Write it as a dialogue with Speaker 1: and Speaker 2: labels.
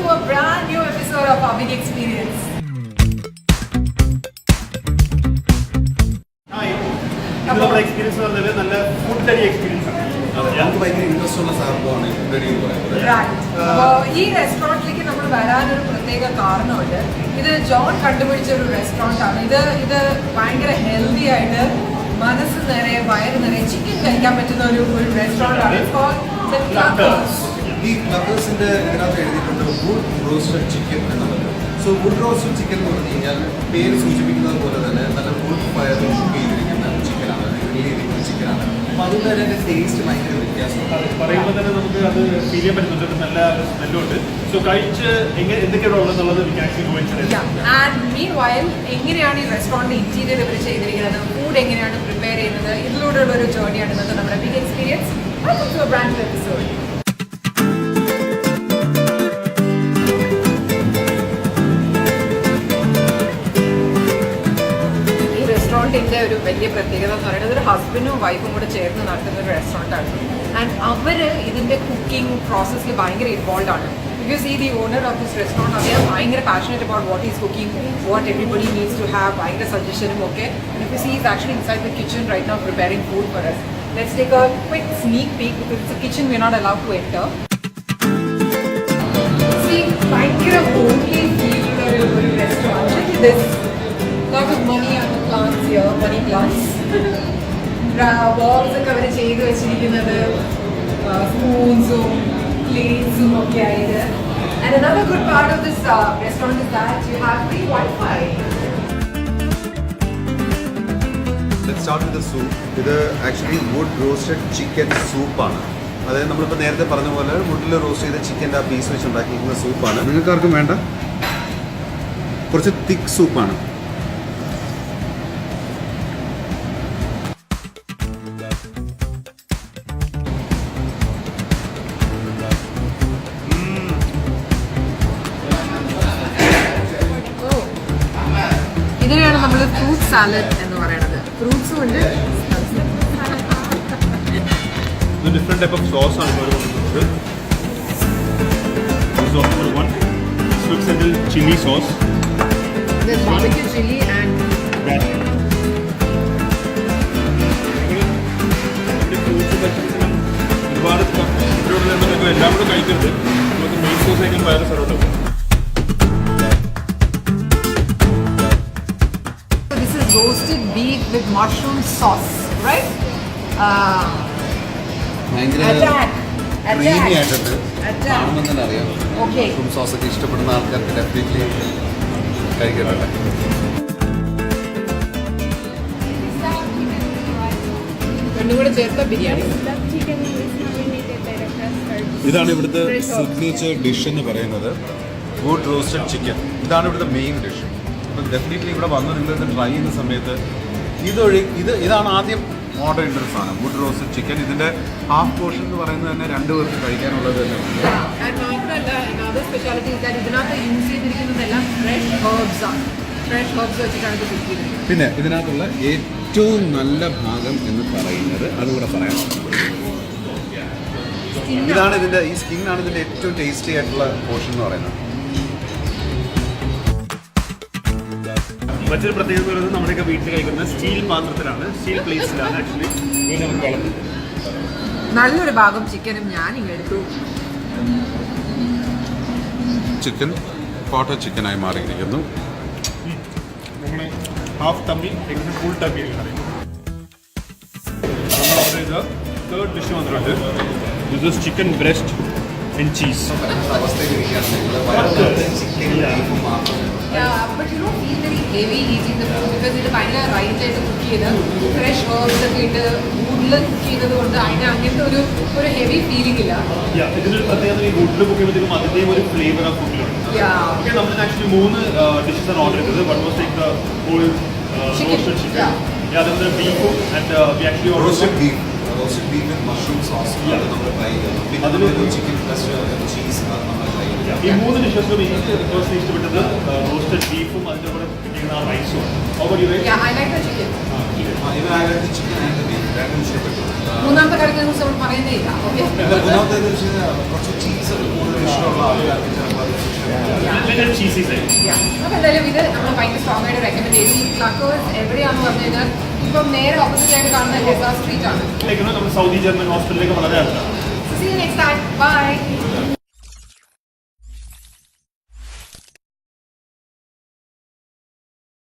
Speaker 1: to a brand new episode of our Big Experience.
Speaker 2: Hi. Our experience is a food experience.
Speaker 1: Right. ഈ റെസ്റ്റോറൻറ്റിലേക്ക് നമ്മൾ വരാനൊരു പ്രത്യേക കാരണമുണ്ട്. ഇത് John കണ്ടുപിടിച്ച ഒരു റെസ്റ്റോറൻ്റ് ആണ്. ഇത് ഭയങ്കര ഹെൽത്തി ആയിട്ട് മനസ്സ് നിറയെ വയറ് നിറയെ ചിക്കൻ കഴിക്കാൻ പറ്റുന്ന ഒരു റെസ്റ്റോറൻ്റ് ആണ്.
Speaker 3: ഈ ക്ലക്കേഴ്സിന്റെ ഇതിനകത്ത് എഴുതിയിട്ടുണ്ട് വുഡ് റോസ്റ്റഡ് ചിക്കൻ എന്നുള്ളത്. സോ വുഡ് റോസ്റ്റഡ് ചിക്കൻ എന്ന് പറഞ്ഞു കഴിഞ്ഞാൽ പേര് സൂചിപ്പിക്കുന്നത് പോലെ തന്നെ നല്ല വുഡ് ഫയറിൽ കുക്ക് ചെയ്തിരിക്കുന്ന ചിക്കനാണ്, ഗ്രിൽ ചെയ്തിരിക്കുന്ന ചിക്കനാണ്. അപ്പോൾ അതുകൊണ്ട് തന്നെ അതിൻ്റെ ടേസ്റ്റ് ഭയങ്കര വ്യത്യാസമാണ്.
Speaker 2: പറയുമ്പോൾ തന്നെ നമുക്ക് അത് ഫീൽ ചെയ്യാൻ പറ്റുന്നുണ്ട്, നല്ല സ്മെല്ലുണ്ട്. സോ കഴിച്ച് എന്തൊക്കെയാണ് ഉള്ളതെന്നുള്ളത്
Speaker 1: എങ്ങനെയാണ് ഈ റെസ്റ്റോറൻറ്റ് ഇന്റീരിയർ ഇവർ ചെയ്തിരിക്കുന്നത്, ഫുഡ് എങ്ങനെയാണ് പ്രിപ്പയർ ചെയ്യുന്നത്, ഇതിലൂടെയുള്ള ഒരു ജേർണിയാണ് ഇന്നത്തെ നമ്മുടെ ബിഗ് എക്സ്പീരിയൻസ്. Brand episode. റെസ്റ്റോറൻറ്റിൻ്റെ ഒരു വലിയ പ്രത്യേകത എന്ന് പറയുന്നത് ഒരു ഹസ്ബൻഡും വൈഫും കൂടെ ചേർന്ന് നടത്തുന്ന ഒരു റെസ്റ്റോറൻറ്റാണ്. ആൻഡ് അവർ ഇതിൻ്റെ കുക്കിംഗ് പ്രോസസ്സിൽ ഭയങ്കര ഇൻവോൾവ് ആണ്. ബിക്കോസ് ഈ the owner of this restaurant അദ്ദേഹം ഭയങ്കര passionate about what is cooking, what everybody needs to have, ഭയങ്കര സജഷനും ഒക്കെ. Because he is actually inside the kitchen right now preparing food for us. Let's take a quick sneak peek because it's a kitchen we're not allowed to enter. See, ഭയങ്കര homely feel ഒരു restaurant. Look at this. Lot of money on the plants here, money plants. Walls ഒക്കെ അവർ ചെയ്ത് വെച്ചിരിക്കുന്നത് സ്പൂൺസും പ്ലേറ്റ്സും ഒക്കെ ആയിട്ട്. And another good part of this restaurant is that you have free Wi-Fi.
Speaker 3: Let's start with the soup. ഇത് actually would roasted chicken സൂപ്പാണ്. അതായത് നമ്മളിപ്പോൾ നേരത്തെ പറഞ്ഞ പോലെ വുഡിൽ റോസ്റ്റ് ചെയ്ത ചിക്കൻ്റെ ആ പീസ് വെച്ച് ഉണ്ടാക്കിയിരിക്കുന്ന സൂപ്പാണ്. നിങ്ങൾക്ക് ആർക്കും വേണ്ട, കുറച്ച് തിക്ക് സൂപ്പാണ്.
Speaker 1: ഇതിനെയാണ് നമ്മൾ ഫ്രൂട്ട് സാലഡ് എന്ന് പറയുന്നത്. ഫ്രൂട്ട്സും ഉണ്ട്.
Speaker 2: ഡിഫറെന്റ് ടൈപ്പ് ഓഫ് സോസ് ആണ് ഇവിടെ കൊടുക്കുന്നത്. Sauce number 1 sweet സെന്റൽ chilli sauce.
Speaker 1: There's barbecue chili and
Speaker 2: ഒരുപാട് എല്ലാം കൂടെ കഴിക്കരുത്. നമുക്ക് മെയിൻ സോസ് ആയിരിക്കും വയറ് സർവ്വ.
Speaker 1: roasted beef with mushroom sauce, right?
Speaker 3: Creamy ആയിട്ടുണ്ട്. കാണുമ്പോൾ തന്നെ അറിയാം. മഷ്റൂം സോസ് ഒക്കെ ഇഷ്ടപ്പെടുന്ന ആൾക്കാർക്ക് ഡെഫിനറ്റ്ലി കഴിക്കാറുണ്ട്.
Speaker 1: രണ്ടുകൂടെ ചേർത്ത ബിരിയാണി.
Speaker 3: ഇതാണ് ഇവിടുത്തെ സിഗ്നേച്ചർ ഡിഷ് എന്ന് പറയുന്നത്, വുഡ് റോസ്റ്റഡ് ചിക്കൻ. ഇതാണ് ഇവിടുത്തെ മെയിൻ ഡിഷ്. അപ്പം ഡെഫിനറ്റ്ലി ഇവിടെ വന്ന് നിങ്ങളിത് ട്രൈ ചെയ്യുന്ന സമയത്ത് ഇതാണ് ആദ്യം ഓർഡർ ചെയ്യേണ്ട ഒരു സാധനം, വുഡ് റോസ്റ്റഡ് ചിക്കൻ. ഇതിൻ്റെ ഹാഫ് പോർഷൻ എന്ന് പറയുന്നത് തന്നെ 2 പേർക്ക് കഴിക്കാനുള്ളത് തന്നെ. പിന്നെ ഇതിനകത്തുള്ള ഏറ്റവും നല്ല ഭാഗം എന്ന് പറയുന്നത് അതുകൂടെ പറയാം, ഇതാണ് ഇതിൻ്റെ ഈ സ്കിന്നാണ് ഇതിൻ്റെ ഏറ്റവും ടേസ്റ്റി ആയിട്ടുള്ള പോർഷൻ എന്ന് പറയുന്നത്.
Speaker 2: മറ്റൊരു പ്രത്യേകത പറയുന്നത് നമ്മുടെയൊക്കെ വീട്ടിൽ കഴിക്കുന്ന സ്റ്റീൽ പാത്രത്തിലാണ്, സ്റ്റീൽ പ്ലേറ്റ്സിലാണ് ആക്ച്വലി നമുക്ക് വളർത്തുന്നത്.
Speaker 1: നല്ലൊരു ഭാഗം ചിക്കനും ഞാൻ ഇങ്ങെടുത്തു.
Speaker 3: ചിക്കൻ കോട്ട ചിക്കനായി മാറിയിരിക്കുന്നു.
Speaker 2: നമ്മൾ ഹാഫ് തമ്മി ഏകദേശം ഫുൾ തമ്മി അറിയുന്നു. നമ്മൾ ഓർഡർ ചെയ്ത തേർഡ് ഡിഷ് വന്നിട്ടുണ്ട്. This is chicken breast and cheese.
Speaker 1: But you don't feel very heavy eating the food because ഇത് ഭയങ്കര റൈറ്റ് ആയിട്ട് കുക്ക് ചെയ്ത് ഫ്രഷ് ഹേർബ്സ് ഒക്കെ ഇട്ട് വുഡിൽ കുക്ക് ചെയ്തത് കൊണ്ട് അതിന് അങ്ങനത്തെ ഒരു ഹെവി ഫീലിംഗ് ഇല്ല.
Speaker 2: ഇതിനൊരു പ്രത്യേകത ഈ വുഡിൽ കുക്ക് ചെയ്യുമ്പോഴത്തേക്കും അതിൻ്റെയും ഒരു ഫ്ലേവർ ആ ഫുഡിലുണ്ട്. നമ്മൾ ആക്ച്വലി 3 ഡിഷസ് ആണ് ഓർഡർ ചെയ്തത്. One was like whole roasted chicken, അതേപോലെ ബീഫും and we actually
Speaker 3: roasted beef with mushroom sauce നമ്മൾ ട്രൈ ചെയ്തു. പിന്നെ അതിൽ ചിക്കൻ പ്ലസ് ചീസ് നമ്മൾ ട്രൈ ചെയ്തു.
Speaker 2: ഈ 3 ഡിഷസിലും എനിക്ക് പേഴ്സണലി ഇഷ്ടപ്പെട്ടത് റോസ്റ്റഡ് ബീഫും അതിൻ്റെ കൂടെ കിട്ടിയിരുന്ന ആ റൈസും.
Speaker 1: മൂന്നാമത്തെ കാര്യത്തെ കുറിച്ച് നമ്മൾ പറയുന്നേ ഇല്ല.
Speaker 3: മൂന്നാമത്തെ കുറച്ച് ചീസ് കൂടുതൽ ഇഷ്ടമുള്ള ആൾക്കാർക്ക് ചിലപ്പോൾ
Speaker 2: And cheesy side.
Speaker 1: അപ്പോൾ എന്തായാലും ഇത് നമ്മൾ ഭയങ്കര സ്ട്രോങ് ആയിട്ട് റെക്കമെൻഡ് ചെയ്തു. ഈ ക്ലക്കേഴ്സ് എവിടെയാണെന്ന് പറഞ്ഞു കഴിഞ്ഞാൽ ഇപ്പം നേരെ ഓപ്പോസിറ്റ് ആയിട്ട് കാണുന്ന ഹെസാ സ്ട്രീറ്റ് ആണ്.
Speaker 2: നമ്മുടെ സൗദി ജർമ്മൻ ഹോസ്പിറ്റലിലേക്ക് വളരെ അടുത്താണ്.
Speaker 1: See you next time. Bye.